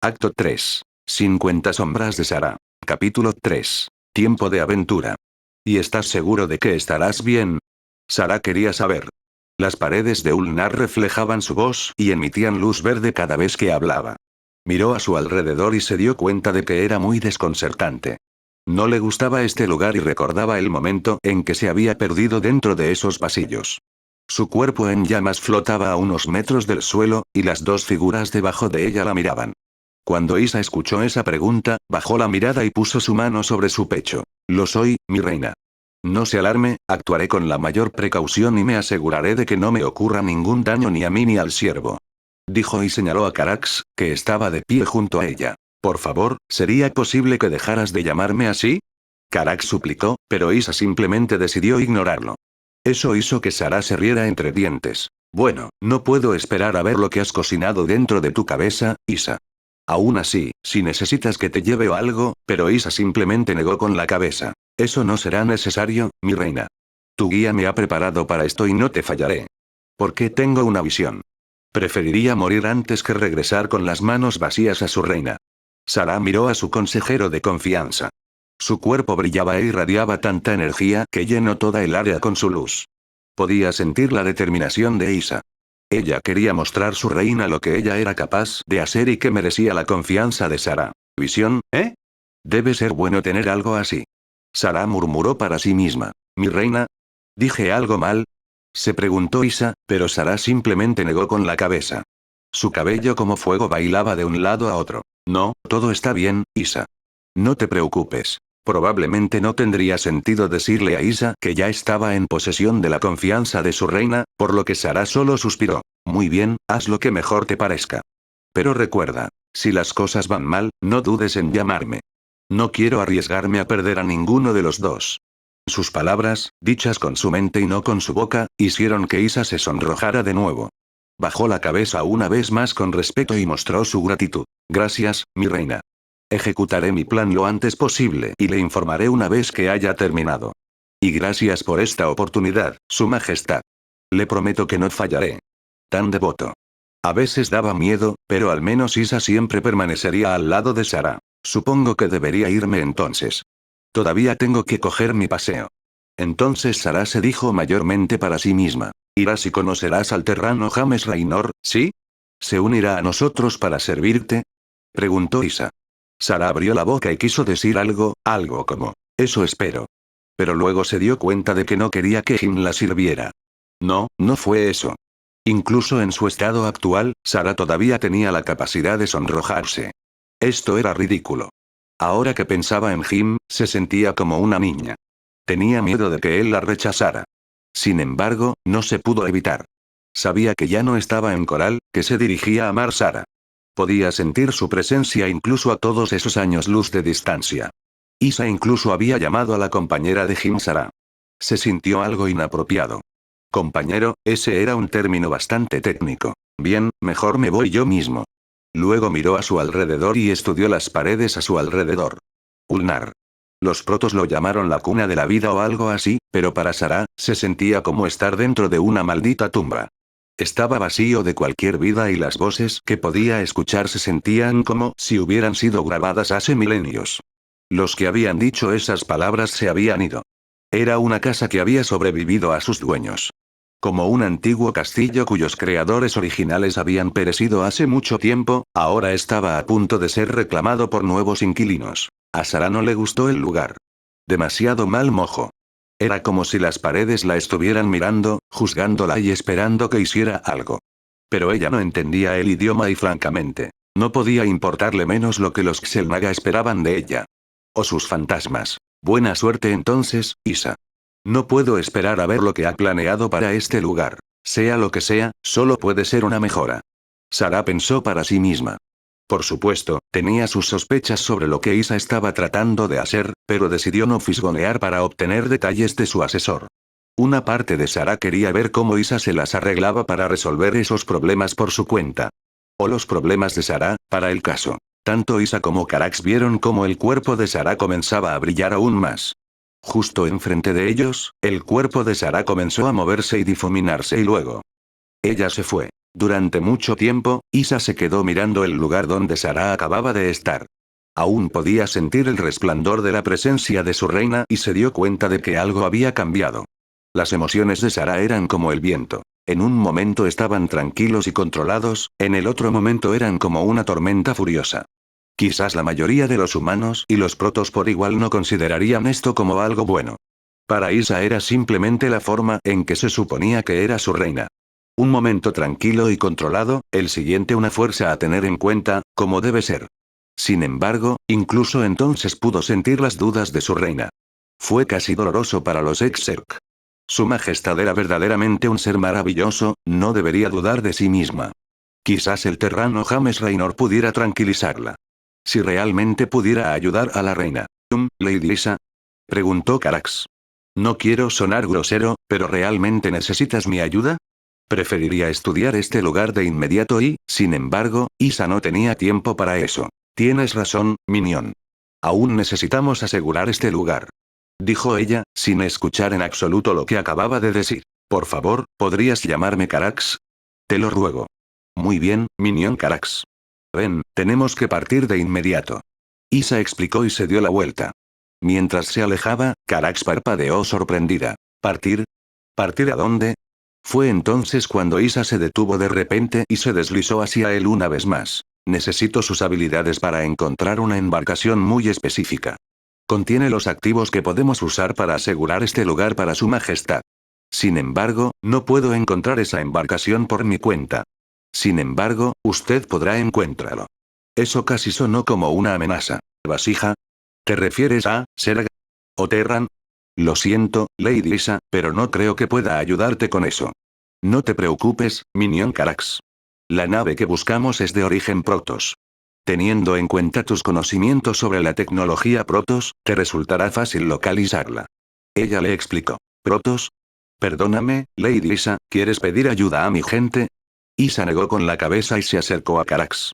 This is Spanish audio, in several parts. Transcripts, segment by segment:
Acto 3. 50 sombras de Sara. Capítulo 3. Tiempo de aventura. ¿Y estás seguro de que estarás bien? Sara quería saber. Las paredes de Ulnar reflejaban su voz y emitían luz verde cada vez que hablaba. Miró a su alrededor y se dio cuenta de que era muy desconcertante. No le gustaba este lugar y recordaba el momento en que se había perdido dentro de esos pasillos. Su cuerpo en llamas flotaba a unos metros del suelo, y las dos figuras debajo de ella la miraban. Cuando Isa escuchó esa pregunta, bajó la mirada y puso su mano sobre su pecho. Lo soy, mi reina. No se alarme, actuaré con la mayor precaución y me aseguraré de que no me ocurra ningún daño ni a mí ni al siervo. Dijo y señaló a Carax, que estaba de pie junto a ella. Por favor, ¿sería posible que dejaras de llamarme así? Carax suplicó, pero Isa simplemente decidió ignorarlo. Eso hizo que Sara se riera entre dientes. Bueno, no puedo esperar a ver lo que has cocinado dentro de tu cabeza, Isa. Aún así, si necesitas que te lleve o algo, pero Isa simplemente negó con la cabeza. Eso no será necesario, mi reina. Tu guía me ha preparado para esto y no te fallaré. Porque tengo una visión. Preferiría morir antes que regresar con las manos vacías a su reina. Sara miró a su consejero de confianza. Su cuerpo brillaba e irradiaba tanta energía que llenó toda el área con su luz. Podía sentir la determinación de Isa. Ella quería mostrar a su reina lo que ella era capaz de hacer y que merecía la confianza de Sara. ¿Visión, eh? Debe ser bueno tener algo así. Sara murmuró para sí misma. ¿Mi reina? ¿Dije algo mal? Se preguntó Isa, pero Sara simplemente negó con la cabeza. Su cabello como fuego bailaba de un lado a otro. No, todo está bien, Isa. No te preocupes. Probablemente no tendría sentido decirle a Isa que ya estaba en posesión de la confianza de su reina, por lo que Sara solo suspiró. Muy bien, haz lo que mejor te parezca. Pero recuerda, si las cosas van mal, no dudes en llamarme. No quiero arriesgarme a perder a ninguno de los dos. Sus palabras, dichas con su mente y no con su boca, hicieron que Isa se sonrojara de nuevo. Bajó la cabeza una vez más con respeto y mostró su gratitud. Gracias, mi reina. Ejecutaré mi plan lo antes posible y le informaré una vez que haya terminado. Y gracias por esta oportunidad, Su Majestad. Le prometo que no fallaré. Tan devoto. A veces daba miedo, pero al menos Isa siempre permanecería al lado de Sara. Supongo que debería irme entonces. Todavía tengo que coger mi paseo. Entonces Sara se dijo mayormente para sí misma. Irás y conocerás al terrano James Raynor, ¿sí? ¿Se unirá a nosotros para servirte? Preguntó Isa. Sara abrió la boca y quiso decir algo como, eso espero. Pero luego se dio cuenta de que no quería que Jim la sirviera. No, no fue eso. Incluso en su estado actual, Sara todavía tenía la capacidad de sonrojarse. Esto era ridículo. Ahora que pensaba en Jim, se sentía como una niña. Tenía miedo de que él la rechazara. Sin embargo, no se pudo evitar. Sabía que ya no estaba en Coral, que se dirigía a amar Sara. Podía sentir su presencia incluso a todos esos años luz de distancia. Isa incluso había llamado a la compañera de Jim Sara. Se sintió algo inapropiado. Compañero, ese era un término bastante técnico. Bien, mejor me voy yo mismo. Luego miró a su alrededor y estudió las paredes a su alrededor. Ulnar. Los protos lo llamaron la cuna de la vida o algo así, pero para Sara, se sentía como estar dentro de una maldita tumba. Estaba vacío de cualquier vida y las voces que podía escuchar se sentían como si hubieran sido grabadas hace milenios. Los que habían dicho esas palabras se habían ido. Era una casa que había sobrevivido a sus dueños. Como un antiguo castillo cuyos creadores originales habían perecido hace mucho tiempo, ahora estaba a punto de ser reclamado por nuevos inquilinos. A Sara no le gustó el lugar. Demasiado mal mojo. Era como si las paredes la estuvieran mirando, juzgándola y esperando que hiciera algo. Pero ella no entendía el idioma y francamente, no podía importarle menos lo que los Xel'Naga esperaban de ella. O sus fantasmas. Buena suerte entonces, Isa. No puedo esperar a ver lo que ha planeado para este lugar. Sea lo que sea, solo puede ser una mejora. Sara pensó para sí misma. Por supuesto, tenía sus sospechas sobre lo que Isa estaba tratando de hacer, pero decidió no fisgonear para obtener detalles de su asesor. Una parte de Sara quería ver cómo Isa se las arreglaba para resolver esos problemas por su cuenta. O los problemas de Sara, para el caso. Tanto Isa como Carax vieron cómo el cuerpo de Sara comenzaba a brillar aún más. Justo enfrente de ellos, el cuerpo de Sara comenzó a moverse y difuminarse y luego. Ella se fue. Durante mucho tiempo, Isa se quedó mirando el lugar donde Sarah acababa de estar. Aún podía sentir el resplandor de la presencia de su reina y se dio cuenta de que algo había cambiado. Las emociones de Sarah eran como el viento. En un momento estaban tranquilos y controlados, en el otro momento eran como una tormenta furiosa. Quizás la mayoría de los humanos y los protos por igual no considerarían esto como algo bueno. Para Isa era simplemente la forma en que se suponía que era su reina. Un momento tranquilo y controlado, el siguiente una fuerza a tener en cuenta, como debe ser. Sin embargo, incluso entonces pudo sentir las dudas de su reina. Fue casi doloroso para los Exarch. Su majestad era verdaderamente un ser maravilloso, no debería dudar de sí misma. Quizás el terrano James Raynor pudiera tranquilizarla. Si realmente pudiera ayudar a la reina. Lady Isa? Preguntó Carax. No quiero sonar grosero, pero ¿realmente necesitas mi ayuda? Preferiría estudiar este lugar de inmediato y, sin embargo, Isa no tenía tiempo para eso. Tienes razón, Minion. Aún necesitamos asegurar este lugar. Dijo ella, sin escuchar en absoluto lo que acababa de decir. Por favor, ¿podrías llamarme Carax? Te lo ruego. Muy bien, Minion Carax. Ven, tenemos que partir de inmediato. Isa explicó y se dio la vuelta. Mientras se alejaba, Carax parpadeó sorprendida. ¿Partir? ¿Partir a dónde? Fue entonces cuando Isa se detuvo de repente y se deslizó hacia él una vez más. Necesito sus habilidades para encontrar una embarcación muy específica. Contiene los activos que podemos usar para asegurar este lugar para su majestad. Sin embargo, no puedo encontrar esa embarcación por mi cuenta. Sin embargo, usted podrá encontrarlo. Eso casi sonó como una amenaza. ¿Vasija? ¿Te refieres a Serga? ¿O Terran? Lo siento, Lady Isa, pero no creo que pueda ayudarte con eso. No te preocupes, Minion Carax. La nave que buscamos es de origen Protoss. Teniendo en cuenta tus conocimientos sobre la tecnología Protoss, te resultará fácil localizarla. Ella le explicó. ¿Protoss? Perdóname, Lady Isa, ¿quieres pedir ayuda a mi gente? Isa negó con la cabeza y se acercó a Carax.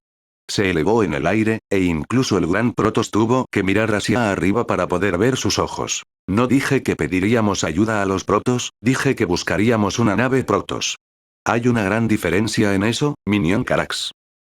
Se elevó en el aire, e incluso el gran Protoss tuvo que mirar hacia arriba para poder ver sus ojos. No dije que pediríamos ayuda a los Protoss, dije que buscaríamos una nave Protoss. Hay una gran diferencia en eso, Minion Carax.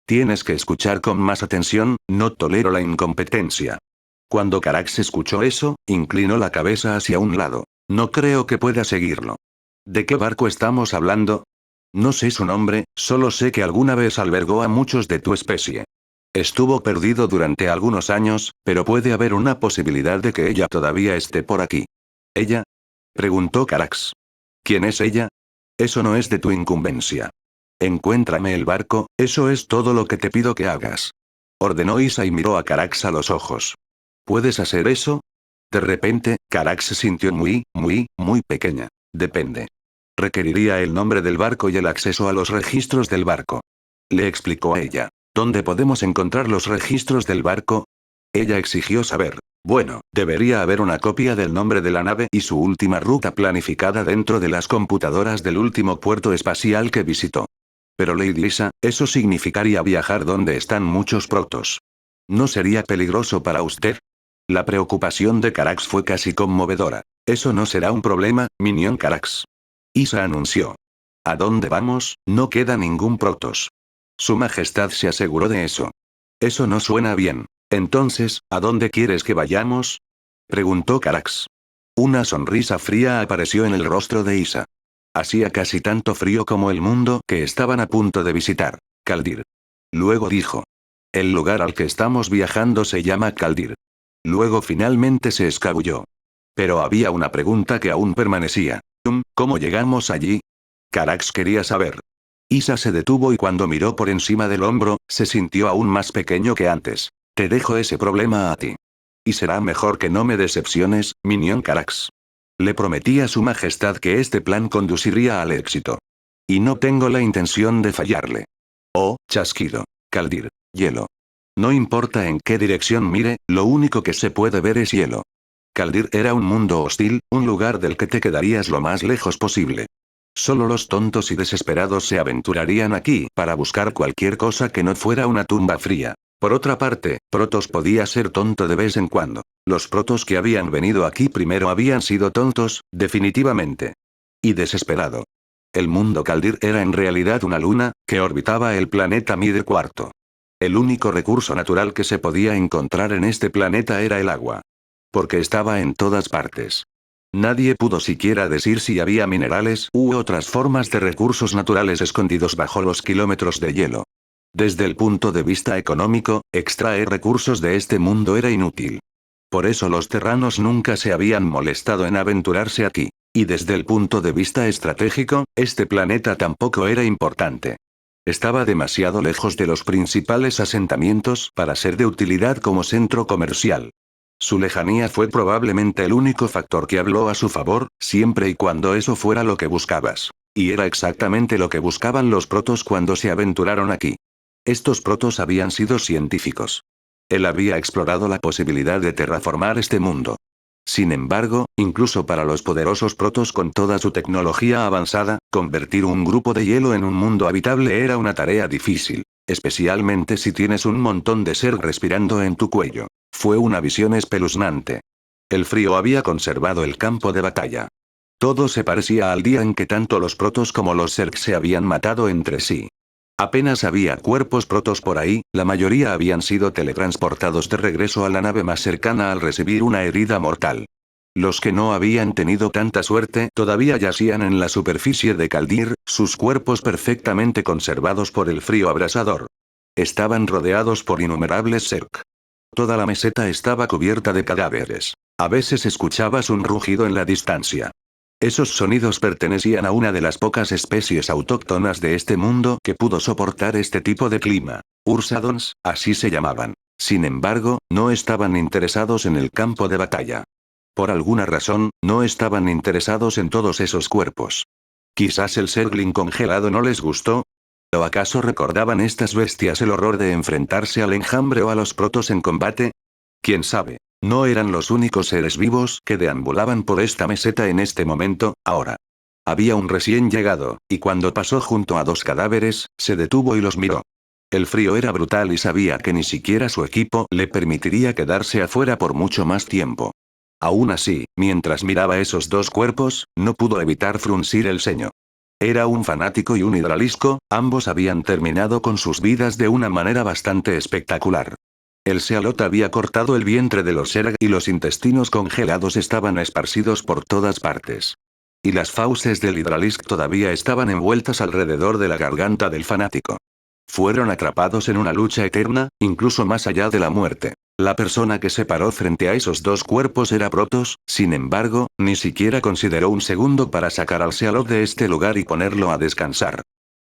Tienes que escuchar con más atención, no tolero la incompetencia. Cuando Carax escuchó eso, inclinó la cabeza hacia un lado. No creo que pueda seguirlo. ¿De qué barco estamos hablando? No sé su nombre, solo sé que alguna vez albergó a muchos de tu especie. Estuvo perdido durante algunos años, pero puede haber una posibilidad de que ella todavía esté por aquí. ¿Ella? Preguntó Carax. ¿Quién es ella? Eso no es de tu incumbencia. Encuéntrame el barco, eso es todo lo que te pido que hagas. Ordenó Isa y miró a Carax a los ojos. ¿Puedes hacer eso? De repente, Carax se sintió muy pequeña. Depende. Requeriría el nombre del barco y el acceso a los registros del barco. Le explicó a ella. ¿Dónde podemos encontrar los registros del barco? Ella exigió saber. Bueno, debería haber una copia del nombre de la nave y su última ruta planificada dentro de las computadoras del último puerto espacial que visitó. Pero Lady Isa, eso significaría viajar donde están muchos protos. ¿No sería peligroso para usted? La preocupación de Carax fue casi conmovedora. Eso no será un problema, Minion Carax. Isa anunció. ¿A dónde vamos? No queda ningún protos. Su majestad se aseguró de eso. Eso no suena bien. Entonces, ¿a dónde quieres que vayamos? Preguntó Carax. Una sonrisa fría apareció en el rostro de Isa. Hacía casi tanto frío como el mundo que estaban a punto de visitar. Kaldir. Luego dijo. El lugar al que estamos viajando se llama Kaldir. Luego finalmente se escabulló. Pero había una pregunta que aún permanecía. ¿Cómo llegamos allí? Carax quería saber. Isa se detuvo y cuando miró por encima del hombro, se sintió aún más pequeño que antes. Te dejo ese problema a ti. Y será mejor que no me decepciones, Minion Carax. Le prometí a su majestad que este plan conduciría al éxito. Y no tengo la intención de fallarle. Oh, chasquido. Kaldir. Hielo. No importa en qué dirección mire, lo único que se puede ver es hielo. Kaldir era un mundo hostil, un lugar del que te quedarías lo más lejos posible. Solo los tontos y desesperados se aventurarían aquí para buscar cualquier cosa que no fuera una tumba fría. Por otra parte, Protoss podía ser tonto de vez en cuando. Los Protoss que habían venido aquí primero habían sido tontos, definitivamente. Y desesperado. El mundo Kaldir era en realidad una luna, que orbitaba el planeta Mide IV. El único recurso natural que se podía encontrar en este planeta era el agua. Porque estaba en todas partes. Nadie pudo siquiera decir si había minerales u otras formas de recursos naturales escondidos bajo los kilómetros de hielo. Desde el punto de vista económico, extraer recursos de este mundo era inútil. Por eso los terranos nunca se habían molestado en aventurarse aquí. Y desde el punto de vista estratégico, este planeta tampoco era importante. Estaba demasiado lejos de los principales asentamientos para ser de utilidad como centro comercial. Su lejanía fue probablemente el único factor que habló a su favor, siempre y cuando eso fuera lo que buscabas. Y era exactamente lo que buscaban los protos cuando se aventuraron aquí. Estos protos habían sido científicos. Él había explorado la posibilidad de terraformar este mundo. Sin embargo, incluso para los poderosos protos con toda su tecnología avanzada, convertir un grupo de hielo en un mundo habitable era una tarea difícil, especialmente si tienes un montón de ser respirando en tu cuello. Fue una visión espeluznante. El frío había conservado el campo de batalla. Todo se parecía al día en que tanto los protos como los Zerg se habían matado entre sí. Apenas había cuerpos protos por ahí, la mayoría habían sido teletransportados de regreso a la nave más cercana al recibir una herida mortal. Los que no habían tenido tanta suerte todavía yacían en la superficie de Kaldir, sus cuerpos perfectamente conservados por el frío abrasador. Estaban rodeados por innumerables Zerg. Toda la meseta estaba cubierta de cadáveres. A veces escuchabas un rugido en la distancia. Esos sonidos pertenecían a una de las pocas especies autóctonas de este mundo que pudo soportar este tipo de clima. Ursadons, así se llamaban. Sin embargo, no estaban interesados en el campo de batalla. Por alguna razón, no estaban interesados en todos esos cuerpos. Quizás el Zergling congelado no les gustó. ¿O acaso recordaban estas bestias el horror de enfrentarse al enjambre o a los protos en combate? ¿Quién sabe? No eran los únicos seres vivos que deambulaban por esta meseta en este momento, ahora. Había un recién llegado, y cuando pasó junto a dos cadáveres, se detuvo y los miró. El frío era brutal y sabía que ni siquiera su equipo le permitiría quedarse afuera por mucho más tiempo. Aún así, mientras miraba esos dos cuerpos, no pudo evitar fruncir el ceño. Era un fanático y un hidralisco, ambos habían terminado con sus vidas de una manera bastante espectacular. El Sealot había cortado el vientre de los Zerg y los intestinos congelados estaban esparcidos por todas partes. Y las fauces del Hydralisk todavía estaban envueltas alrededor de la garganta del fanático. Fueron atrapados en una lucha eterna, incluso más allá de la muerte. La persona que se paró frente a esos dos cuerpos era Protoss, sin embargo, ni siquiera consideró un segundo para sacar al Sealot de este lugar y ponerlo a descansar.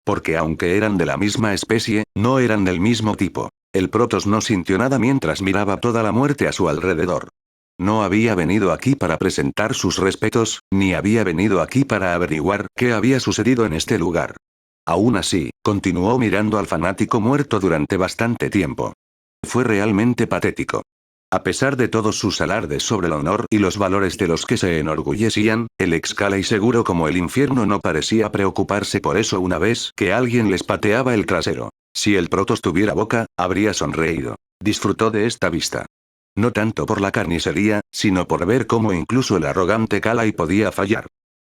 Porque aunque eran de la misma especie, no eran del mismo tipo. El Protoss no sintió nada mientras miraba toda la muerte a su alrededor. No había venido aquí para presentar sus respetos, ni había venido aquí para averiguar qué había sucedido en este lugar. Aún así, continuó mirando al fanático muerto durante bastante tiempo. Fue realmente patético. A pesar de todos sus alardes sobre el honor y los valores de los que se enorgullecían, el Excalibur seguro como el infierno no parecía preocuparse por eso una vez que alguien les pateaba el trasero. Si el Protoss tuviera boca, habría sonreído. Disfrutó de esta vista. No tanto por la carnicería, sino por ver cómo incluso el arrogante Kalai podía fallar.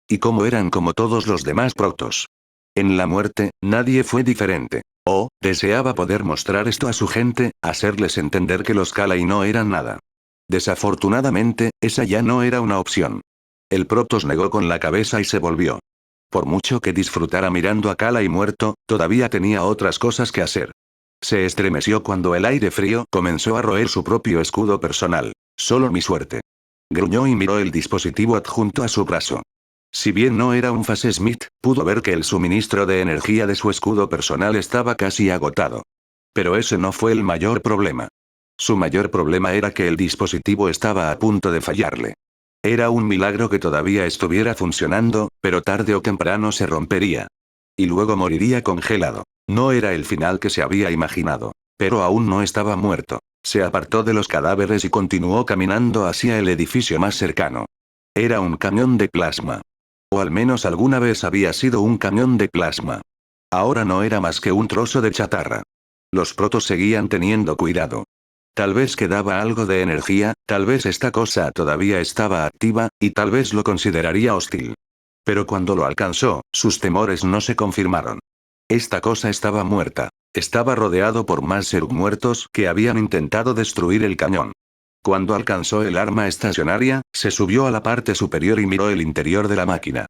Y cómo eran como todos los demás Protoss. En la muerte, nadie fue diferente. Deseaba poder mostrar esto a su gente, hacerles entender que los Kalai no eran nada. Desafortunadamente, esa ya no era una opción. El Protoss negó con la cabeza y se volvió. Por mucho que disfrutara mirando a Kalai muerto, todavía tenía otras cosas que hacer. Se estremeció cuando el aire frío comenzó a roer su propio escudo personal. Solo mi suerte. Gruñó y miró el dispositivo adjunto a su brazo. Si bien no era un Phase Smith, pudo ver que el suministro de energía de su escudo personal estaba casi agotado. Pero ese no fue el mayor problema. Su mayor problema era que el dispositivo estaba a punto de fallarle. Era un milagro que todavía estuviera funcionando, pero tarde o temprano se rompería. Y luego moriría congelado. No era el final que se había imaginado. Pero aún no estaba muerto. Se apartó de los cadáveres y continuó caminando hacia el edificio más cercano. Era un camión de plasma. O al menos alguna vez había sido un camión de plasma. Ahora no era más que un trozo de chatarra. Los protos seguían teniendo cuidado. Tal vez quedaba algo de energía, tal vez esta cosa todavía estaba activa, y tal vez lo consideraría hostil. Pero cuando lo alcanzó, sus temores no se confirmaron. Esta cosa estaba muerta. Estaba rodeado por más Zerg muertos que habían intentado destruir el cañón. Cuando alcanzó el arma estacionaria, se subió a la parte superior y miró el interior de la máquina.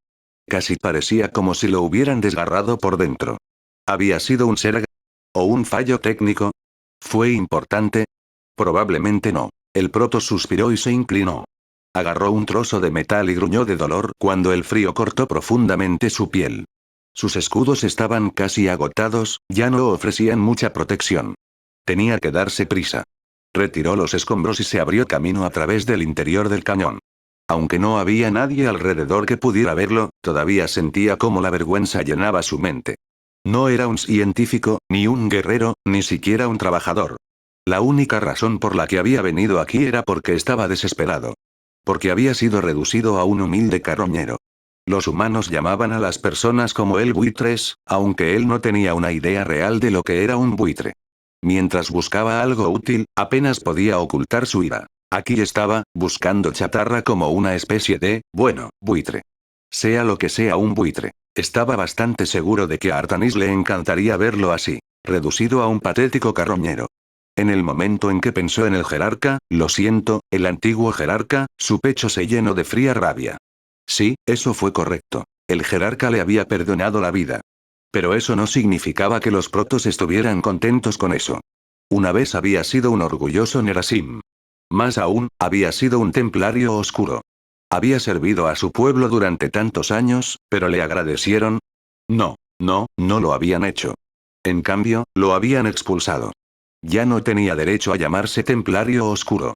Casi parecía como si lo hubieran desgarrado por dentro. ¿Había sido un Zerg? ¿O un fallo técnico? ¿Fue importante? Probablemente no. El proto suspiró y se inclinó. Agarró un trozo de metal y gruñó de dolor cuando el frío cortó profundamente su piel. Sus escudos estaban casi agotados, ya no ofrecían mucha protección. Tenía que darse prisa. Retiró los escombros y se abrió camino a través del interior del cañón. Aunque no había nadie alrededor que pudiera verlo, todavía sentía cómo la vergüenza llenaba su mente. No era un científico, ni un guerrero, ni siquiera un trabajador. La única razón por la que había venido aquí era porque estaba desesperado. Porque había sido reducido a un humilde carroñero. Los humanos llamaban a las personas como él buitres, aunque él no tenía una idea real de lo que era un buitre. Mientras buscaba algo útil, apenas podía ocultar su ira. Aquí estaba, buscando chatarra como una especie de, bueno, buitre. Sea lo que sea un buitre. Estaba bastante seguro de que a Artanis le encantaría verlo así, reducido a un patético carroñero. En el momento en que pensó en el jerarca, lo siento, el antiguo jerarca, su pecho se llenó de fría rabia. Sí, eso fue correcto. El jerarca le había perdonado la vida. Pero eso no significaba que los protos estuvieran contentos con eso. Una vez había sido un orgulloso Nerasim. Más aún, había sido un templario oscuro. Había servido a su pueblo durante tantos años, pero le agradecieron. No, no lo habían hecho. En cambio, lo habían expulsado. Ya no tenía derecho a llamarse templario oscuro.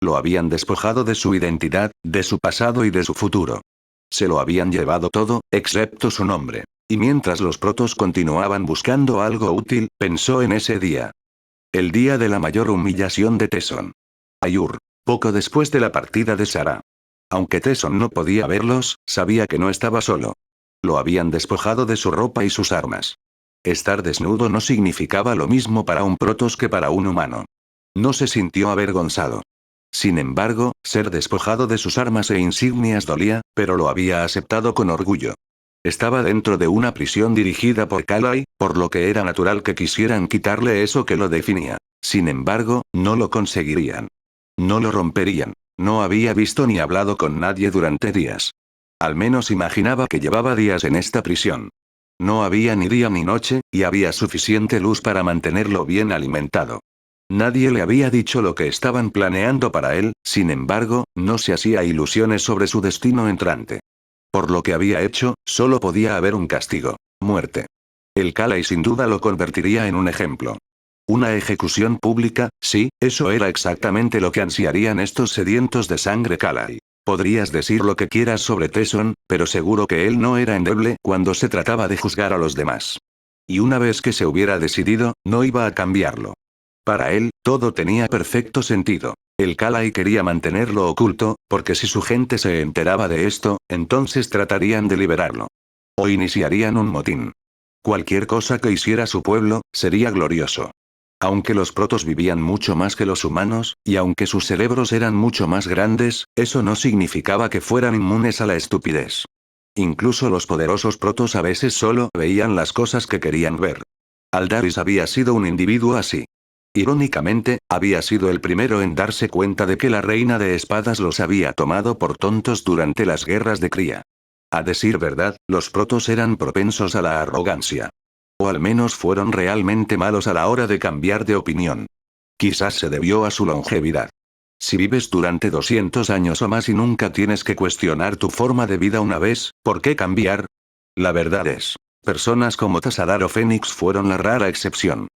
Lo habían despojado de su identidad, de su pasado y de su futuro. Se lo habían llevado todo, excepto su nombre. Y mientras los protos continuaban buscando algo útil, pensó en ese día. El día de la mayor humillación de Tesson. Ayur. Poco después de la partida de Sara. Aunque Tesson no podía verlos, sabía que no estaba solo. Lo habían despojado de su ropa y sus armas. Estar desnudo no significaba lo mismo para un protos que para un humano. No se sintió avergonzado. Sin embargo, ser despojado de sus armas e insignias dolía, pero lo había aceptado con orgullo. Estaba dentro de una prisión dirigida por Kalai, por lo que era natural que quisieran quitarle eso que lo definía. Sin embargo, no lo conseguirían. No lo romperían. No había visto ni hablado con nadie durante días. Al menos imaginaba que llevaba días en esta prisión. No había ni día ni noche, y había suficiente luz para mantenerlo bien alimentado. Nadie le había dicho lo que estaban planeando para él, sin embargo, no se hacía ilusiones sobre su destino entrante. Por lo que había hecho, solo podía haber un castigo: muerte. El Kalai sin duda lo convertiría en un ejemplo. Una ejecución pública, sí, eso era exactamente lo que ansiarían estos sedientos de sangre Kalai. Podrías decir lo que quieras sobre Tesson, pero seguro que él no era endeble cuando se trataba de juzgar a los demás. Y una vez que se hubiera decidido, no iba a cambiarlo. Para él, todo tenía perfecto sentido. El Kalai quería mantenerlo oculto, porque si su gente se enteraba de esto, entonces tratarían de liberarlo. O iniciarían un motín. Cualquier cosa que hiciera su pueblo, sería glorioso. Aunque los protos vivían mucho más que los humanos, y aunque sus cerebros eran mucho más grandes, eso no significaba que fueran inmunes a la estupidez. Incluso los poderosos protos a veces solo veían las cosas que querían ver. Aldaris había sido un individuo así. Irónicamente, había sido el primero en darse cuenta de que la reina de espadas los había tomado por tontos durante las guerras de cría. A decir verdad, los protos eran propensos a la arrogancia. O al menos fueron realmente malos a la hora de cambiar de opinión. Quizás se debió a su longevidad. Si vives durante 200 años o más y nunca tienes que cuestionar tu forma de vida una vez, ¿por qué cambiar? La verdad es, personas como Tassadar o Fénix fueron la rara excepción.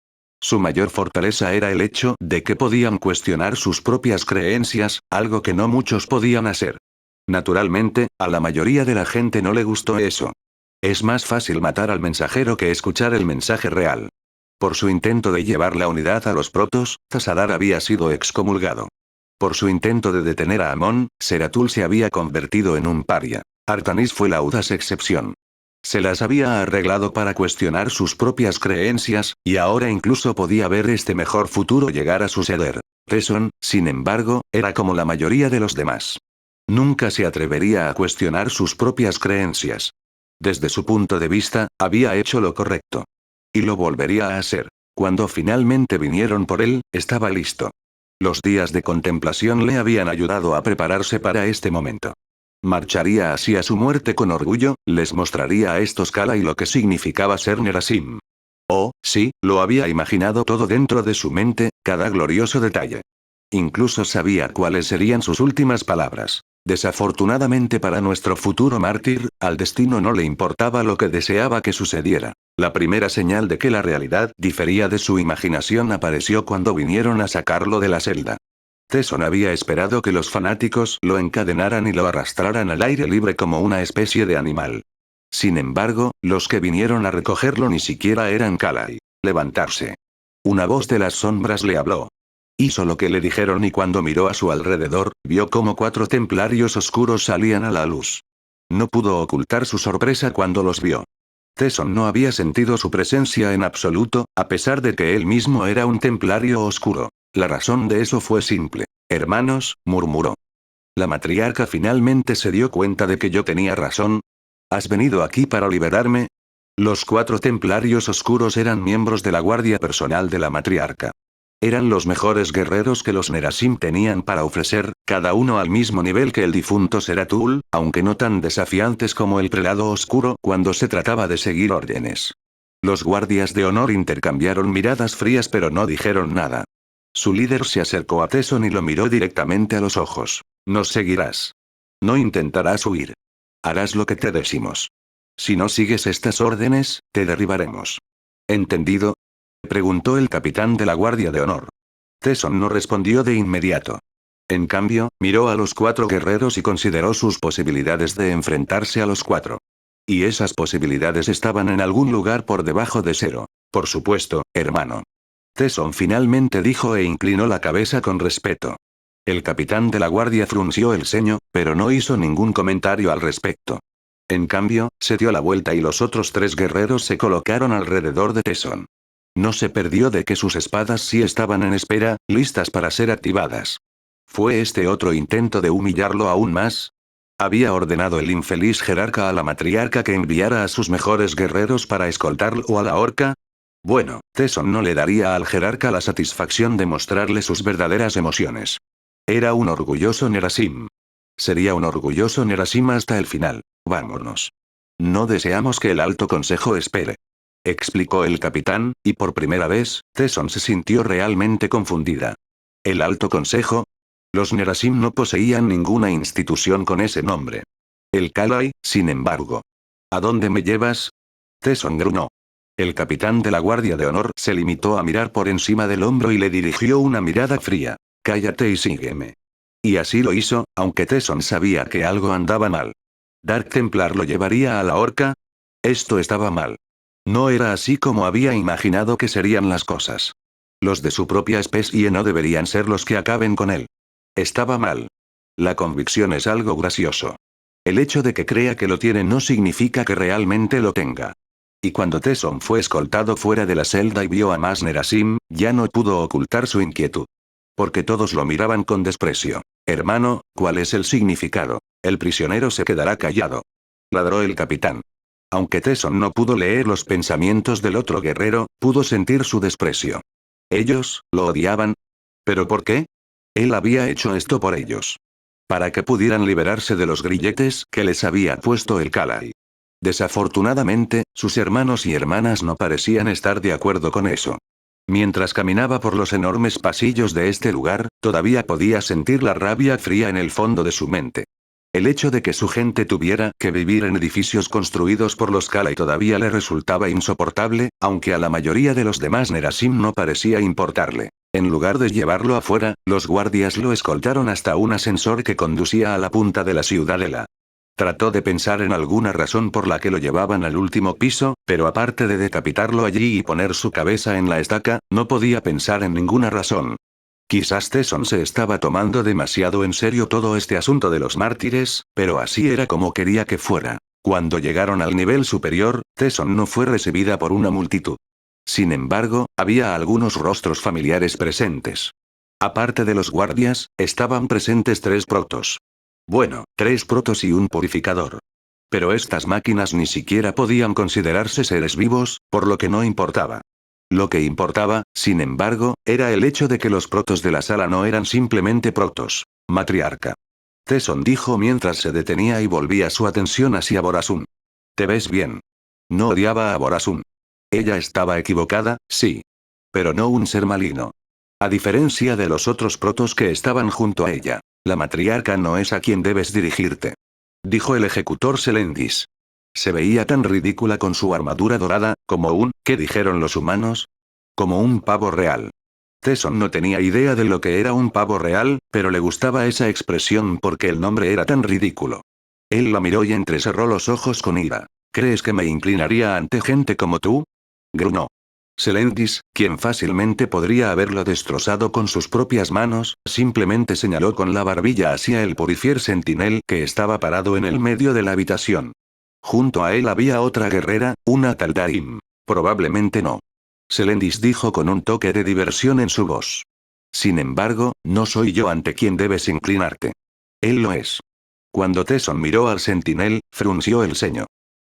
Su mayor fortaleza era el hecho de que podían cuestionar sus propias creencias, algo que no muchos podían hacer. Naturalmente, a la mayoría de la gente no le gustó eso. Es más fácil matar al mensajero que escuchar el mensaje real. Por su intento de llevar la unidad a los protos, Tassadar había sido excomulgado. Por su intento de detener a Amon, Seratul se había convertido en un paria. Artanis fue la audaz excepción. Se las había arreglado para cuestionar sus propias creencias, y ahora incluso podía ver este mejor futuro llegar a suceder. Tesson, sin embargo, era como la mayoría de los demás. Nunca se atrevería a cuestionar sus propias creencias. Desde su punto de vista, había hecho lo correcto. Y lo volvería a hacer. Cuando finalmente vinieron por él, estaba listo. Los días de contemplación le habían ayudado a prepararse para este momento. Marcharía hacia su muerte con orgullo, les mostraría a estos Kalai lo que significaba ser Nerasim. Oh, sí, lo había imaginado todo dentro de su mente, cada glorioso detalle. Incluso sabía cuáles serían sus últimas palabras. Desafortunadamente para nuestro futuro mártir, al destino no le importaba lo que deseaba que sucediera. La primera señal de que la realidad difería de su imaginación apareció cuando vinieron a sacarlo de la celda. Tesson había esperado que los fanáticos lo encadenaran y lo arrastraran al aire libre como una especie de animal. Sin embargo, los que vinieron a recogerlo ni siquiera eran Kalai. Levantarse. Una voz de las sombras le habló. Hizo lo que le dijeron y cuando miró a su alrededor, vio cómo 4 templarios oscuros salían a la luz. No pudo ocultar su sorpresa cuando los vio. Tesson no había sentido su presencia en absoluto, a pesar de que él mismo era un templario oscuro. La razón de eso fue simple. Hermanos, murmuró. La matriarca finalmente se dio cuenta de que yo tenía razón. ¿Has venido aquí para liberarme? Los 4 templarios oscuros eran miembros de la guardia personal de la matriarca. Eran los mejores guerreros que los Nerasim tenían para ofrecer, cada uno al mismo nivel que el difunto Seratul, aunque no tan desafiantes como el prelado oscuro cuando se trataba de seguir órdenes. Los guardias de honor intercambiaron miradas frías pero no dijeron nada. Su líder se acercó a Tesson y lo miró directamente a los ojos. Nos seguirás. No intentarás huir. Harás lo que te decimos. Si no sigues estas órdenes, te derribaremos. ¿Entendido? Preguntó el capitán de la Guardia de Honor. Tesson no respondió de inmediato. En cambio, miró a los 4 guerreros y consideró sus posibilidades de enfrentarse a los 4. Y esas posibilidades estaban en algún lugar por debajo de 0. Por supuesto, hermano. Tesson finalmente dijo e inclinó la cabeza con respeto. El capitán de la guardia frunció el ceño, pero no hizo ningún comentario al respecto. En cambio, se dio la vuelta y los otros 3 guerreros se colocaron alrededor de Tesson. No se perdió de que sus espadas sí estaban en espera, listas para ser activadas. ¿Fue este otro intento de humillarlo aún más? ¿Había ordenado el infeliz jerarca a la matriarca que enviara a sus mejores guerreros para escoltarlo a la horca? Bueno, Tesson no le daría al jerarca la satisfacción de mostrarle sus verdaderas emociones. Era un orgulloso Nerasim. Sería un orgulloso Nerasim hasta el final. Vámonos. No deseamos que el Alto Consejo espere. Explicó el capitán, y por primera vez, Tesson se sintió realmente confundida. ¿El Alto Consejo? Los Nerasim no poseían ninguna institución con ese nombre. El Kalai, sin embargo. ¿A dónde me llevas? Tesson gruñó. El capitán de la Guardia de Honor se limitó a mirar por encima del hombro y le dirigió una mirada fría. Cállate y sígueme. Y así lo hizo, aunque Tesson sabía que algo andaba mal. ¿Dark Templar lo llevaría a la horca? Esto estaba mal. No era así como había imaginado que serían las cosas. Los de su propia especie no deberían ser los que acaben con él. Estaba mal. La convicción es algo gracioso. El hecho de que crea que lo tiene no significa que realmente lo tenga. Y cuando Tesson fue escoltado fuera de la celda y vio a más Nerasim, ya no pudo ocultar su inquietud. Porque todos lo miraban con desprecio. Hermano, ¿cuál es el significado? El prisionero se quedará callado. Ladró el capitán. Aunque Tesson no pudo leer los pensamientos del otro guerrero, pudo sentir su desprecio. Ellos, lo odiaban. ¿Pero por qué? Él había hecho esto por ellos. Para que pudieran liberarse de los grilletes que les había puesto el Kalai. Desafortunadamente, sus hermanos y hermanas no parecían estar de acuerdo con eso. Mientras caminaba por los enormes pasillos de este lugar, todavía podía sentir la rabia fría en el fondo de su mente. El hecho de que su gente tuviera que vivir en edificios construidos por los Kalai todavía le resultaba insoportable, aunque a la mayoría de los demás Nerasim no parecía importarle. En lugar de llevarlo afuera, los guardias lo escoltaron hasta un ascensor que conducía a la punta de la ciudadela. Trató de pensar en alguna razón por la que lo llevaban al último piso, pero aparte de decapitarlo allí y poner su cabeza en la estaca, no podía pensar en ninguna razón. Quizás Tesson se estaba tomando demasiado en serio todo este asunto de los mártires, pero así era como quería que fuera. Cuando llegaron al nivel superior, Tesson no fue recibida por una multitud. Sin embargo, había algunos rostros familiares presentes. Aparte de los guardias, estaban presentes 3 protos. Bueno, 3 protos y un purificador. Pero estas máquinas ni siquiera podían considerarse seres vivos, por lo que no importaba. Lo que importaba, sin embargo, era el hecho de que los protos de la sala no eran simplemente protos. Matriarca. Tesson dijo mientras se detenía y volvía su atención hacia Borasun. ¿Te ves bien? No odiaba a Borasun. Ella estaba equivocada, sí. Pero no un ser maligno. A diferencia de los otros protos que estaban junto a ella, la matriarca no es a quien debes dirigirte. Dijo el ejecutor Selendis. Se veía tan ridícula con su armadura dorada, como ¿qué dijeron los humanos? Como un pavo real. Tesson no tenía idea de lo que era un pavo real, pero le gustaba esa expresión porque el nombre era tan ridículo. Él la miró y entrecerró los ojos con ira. ¿Crees que me inclinaría ante gente como tú? Grunó. Selendis, quien fácilmente podría haberlo destrozado con sus propias manos, simplemente señaló con la barbilla hacia el Purifier Sentinel que estaba parado en el medio de la habitación. Junto a él había otra guerrera, una Taldarim. Probablemente no. Selendis dijo con un toque de diversión en su voz. Sin embargo, no soy yo ante quien debes inclinarte. Él lo es. Cuando Tesson miró al Sentinel, frunció el ceño.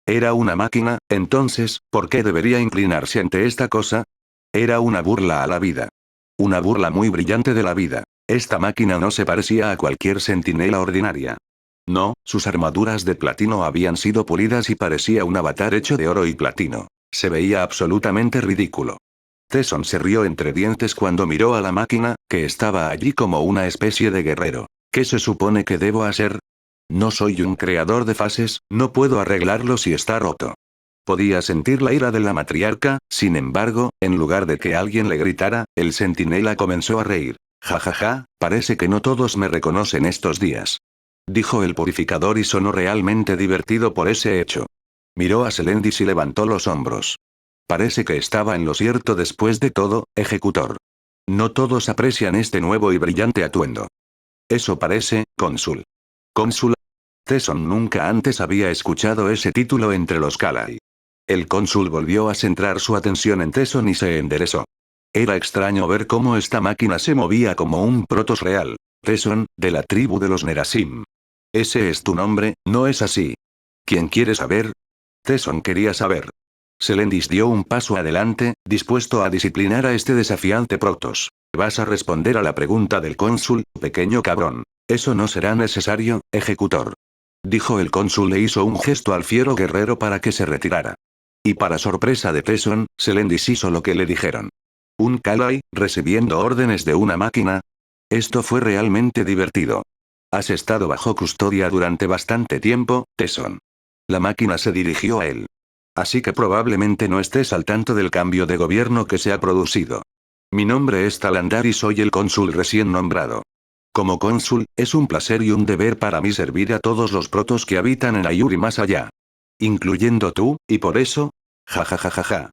Era una máquina, entonces, ¿por qué debería inclinarse ante esta cosa? Era una burla a la vida. Una burla muy brillante de la vida. Esta máquina no se parecía a cualquier centinela ordinaria. No, sus armaduras de platino habían sido pulidas y parecía un avatar hecho de oro y platino. Se veía absolutamente ridículo. Tesson se rió entre dientes cuando miró a la máquina, que estaba allí como una especie de guerrero. ¿Qué se supone que debo hacer? No soy un creador de fases, no puedo arreglarlo si está roto. Podía sentir la ira de la matriarca, sin embargo, en lugar de que alguien le gritara, el centinela comenzó a reír. Ja ja ja, parece que no todos me reconocen estos días. Dijo el purificador y sonó realmente divertido por ese hecho. Miró a Selendis y levantó los hombros. Parece que estaba en lo cierto después de todo, ejecutor. No todos aprecian este nuevo y brillante atuendo. Eso parece, cónsul. ¿Cónsul? Tesson nunca antes había escuchado ese título entre los Kalai. El cónsul volvió a centrar su atención en Tesson y se enderezó. Era extraño ver cómo esta máquina se movía como un protos real. Tesson, de la tribu de los Nerasim. Ese es tu nombre, ¿no es así? ¿Quién quiere saber? Tesson quería saber. Selendis dio un paso adelante, dispuesto a disciplinar a este desafiante protos. ¿Vas a responder a la pregunta del cónsul, pequeño cabrón? Eso no será necesario, ejecutor. Dijo el cónsul e hizo un gesto al fiero guerrero para que se retirara. Y para sorpresa de Tesson, Selendis hizo lo que le dijeron. ¿Un Kalai, recibiendo órdenes de una máquina? Esto fue realmente divertido. Has estado bajo custodia durante bastante tiempo, Tesson. La máquina se dirigió a él. Así que probablemente no estés al tanto del cambio de gobierno que se ha producido. Mi nombre es Talandar y soy el cónsul recién nombrado. Como cónsul, es un placer y un deber para mí servir a todos los protos que habitan en Ayur y más allá. Incluyendo tú, y por eso... Ja ja ja ja ja.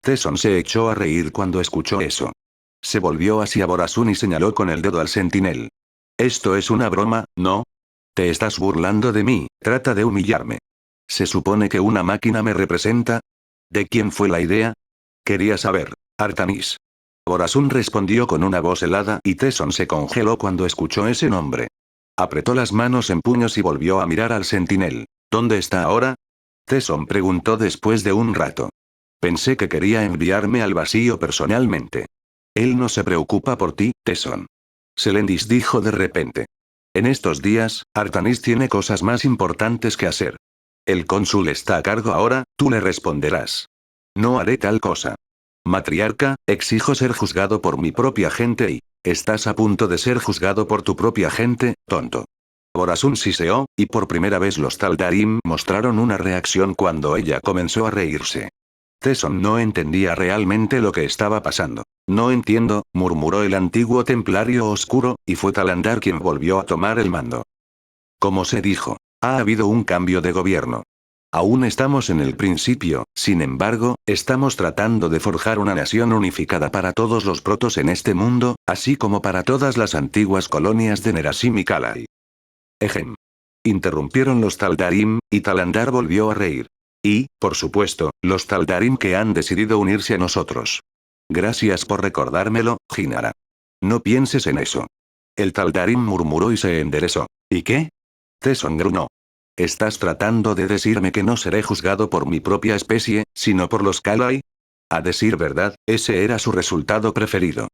Tesson se echó a reír cuando escuchó eso. Se volvió hacia Borasun y señaló con el dedo al sentinel. Esto es una broma, ¿no? Te estás burlando de mí, trata de humillarme. ¿Se supone que una máquina me representa? ¿De quién fue la idea? Quería saber. Artanis. Borasun respondió con una voz helada y Tesson se congeló cuando escuchó ese nombre. Apretó las manos en puños y volvió a mirar al sentinel. ¿Dónde está ahora? Tesson preguntó después de un rato. Pensé que quería enviarme al vacío personalmente. Él no se preocupa por ti, Tesson. Selendis dijo de repente. En estos días, Artanis tiene cosas más importantes que hacer. El cónsul está a cargo ahora, tú le responderás. No haré tal cosa. Matriarca, exijo ser juzgado por mi propia gente y... Estás a punto de ser juzgado por tu propia gente, tonto. Borasun siseó, y por primera vez los Taldarim mostraron una reacción cuando ella comenzó a reírse. Tesson no entendía realmente lo que estaba pasando. No entiendo, murmuró el antiguo templario oscuro, y fue Talandar quien volvió a tomar el mando. Como se dijo, ha habido un cambio de gobierno. Aún estamos en el principio, sin embargo, estamos tratando de forjar una nación unificada para todos los protos en este mundo, así como para todas las antiguas colonias de Nerasim y Kalai. Ejem. Interrumpieron los Taldarim, y Talandar volvió a reír. Y, por supuesto, los Taldarim que han decidido unirse a nosotros. Gracias por recordármelo, Jinara. No pienses en eso. El Taldarim murmuró y se enderezó. ¿Y qué? Tesson gruñó. ¿Estás tratando de decirme que no seré juzgado por mi propia especie, sino por los Kalai? A decir verdad, ese era su resultado preferido.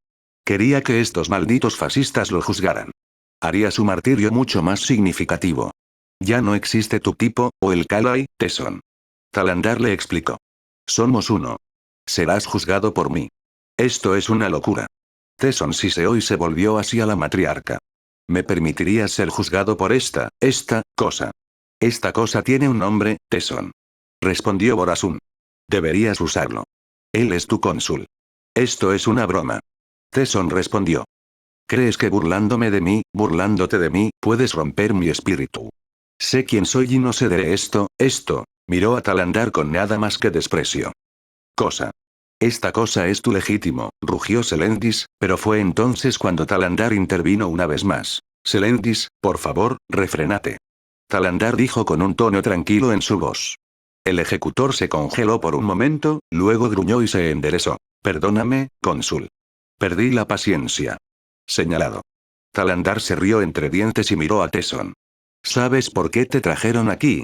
Quería que estos malditos fascistas lo juzgaran. Haría su martirio mucho más significativo. Ya no existe tu tipo, o el Kalai, Tesson. Talandar le explicó. Somos uno. Serás juzgado por mí. Esto es una locura. Tesson siseó y se volvió hacia la matriarca. ¿Me permitirías ser juzgado por esta cosa? Esta cosa tiene un nombre, Tesson. Respondió Borasun. Deberías usarlo. Él es tu cónsul. Esto es una broma. Tesson respondió. ¿Crees que burlándome de mí, burlándote de mí, puedes romper mi espíritu? Sé quién soy y no cederé esto. Miró a Talandar con nada más que desprecio. Cosa. Esta cosa es tu legítimo, rugió Selendis, pero fue entonces cuando Talandar intervino una vez más. Selendis, por favor, refrénate. Talandar dijo con un tono tranquilo en su voz. El ejecutor se congeló por un momento, luego gruñó y se enderezó. Perdóname, cónsul. Perdí la paciencia. Señalado. Talandar se rió entre dientes y miró a Tesson. ¿Sabes por qué te trajeron aquí?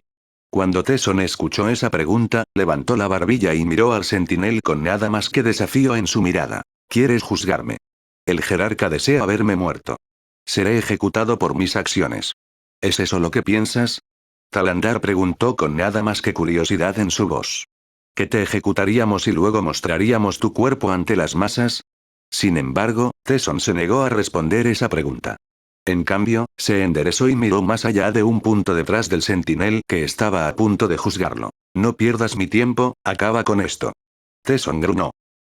Cuando Tesson escuchó esa pregunta, levantó la barbilla y miró al sentinel con nada más que desafío en su mirada. ¿Quieres juzgarme? El jerarca desea verme muerto. Seré ejecutado por mis acciones. ¿Es eso lo que piensas? Talandar preguntó con nada más que curiosidad en su voz. ¿Que te ejecutaríamos y luego mostraríamos tu cuerpo ante las masas? Sin embargo, Tesson se negó a responder esa pregunta. En cambio, se enderezó y miró más allá de un punto detrás del sentinel que estaba a punto de juzgarlo. No pierdas mi tiempo, acaba con esto. Tesson gruñó.